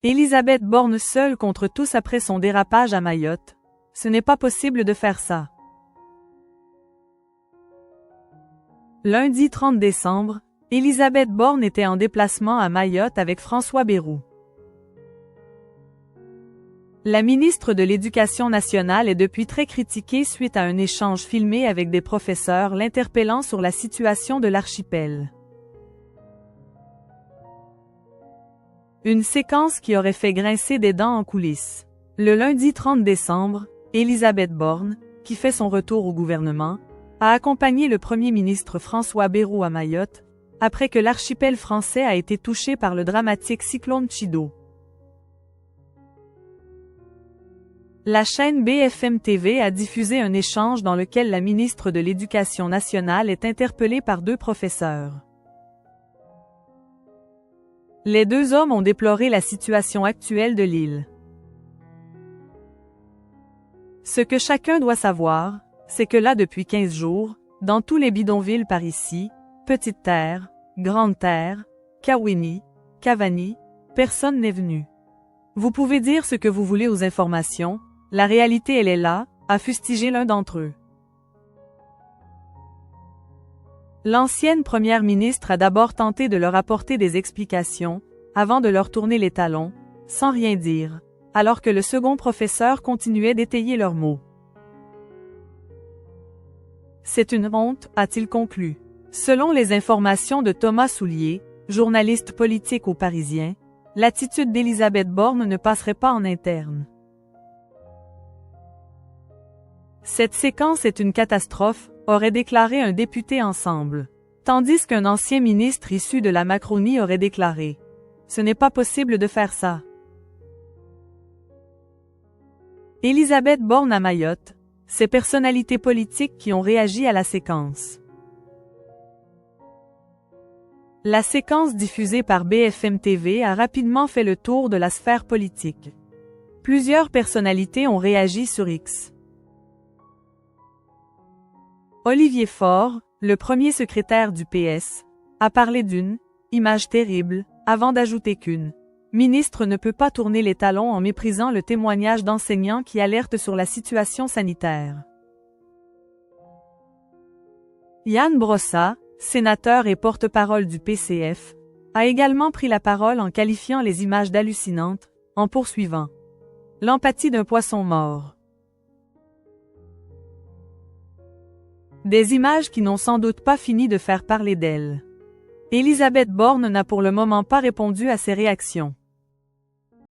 Élisabeth Borne seule contre tous après son dérapage à Mayotte. Ce n'est pas possible de faire ça. Lundi 30 décembre, Élisabeth Borne était en déplacement à Mayotte avec François Bayrou. La ministre de l'Éducation nationale est depuis très critiquée suite à un échange filmé avec des professeurs l'interpellant sur la situation de l'archipel. Une séquence qui aurait fait grincer des dents en coulisses. Le lundi 30 décembre, Élisabeth Borne, qui fait son retour au gouvernement, a accompagné le Premier ministre François Bayrou à Mayotte, après que l'archipel français a été touché par le dramatique cyclone Chido. La chaîne BFM TV a diffusé un échange dans lequel la ministre de l'Éducation nationale est interpellée par deux professeurs. Les deux hommes ont déploré la situation actuelle de l'île. Ce que chacun doit savoir, c'est que là depuis 15 jours, dans tous les bidonvilles par ici, Petite Terre, Grande Terre, Kawini, Cavani, personne n'est venu. Vous pouvez dire ce que vous voulez aux informations, la réalité elle est là, a fustigé l'un d'entre eux. L'ancienne première ministre a d'abord tenté de leur apporter des explications, avant de leur tourner les talons, sans rien dire, alors que le second professeur continuait d'étayer leurs mots. C'est une honte, a-t-il conclu. Selon les informations de Thomas Soulier, journaliste politique au Parisien, l'attitude d'Élisabeth Borne ne passerait pas en interne. Cette séquence est une catastrophe, aurait déclaré un député Ensemble, tandis qu'un ancien ministre issu de la Macronie aurait déclaré « Ce n'est pas possible de faire ça ». Élisabeth Borne à Mayotte, ces personnalités politiques qui ont réagi à la séquence. La séquence diffusée par BFM TV a rapidement fait le tour de la sphère politique. Plusieurs personnalités ont réagi sur X. Olivier Faure, le premier secrétaire du PS, a parlé d'une « image terrible », avant d'ajouter qu'une « ministre ne peut pas tourner les talons en méprisant le témoignage d'enseignants qui alertent sur la situation sanitaire ». Yann Brossa, sénateur et porte-parole du PCF, a également pris la parole en qualifiant les images d'hallucinantes, en poursuivant « l'empathie d'un poisson mort ». Des images qui n'ont sans doute pas fini de faire parler d'elle. Élisabeth Borne n'a pour le moment pas répondu à ces réactions.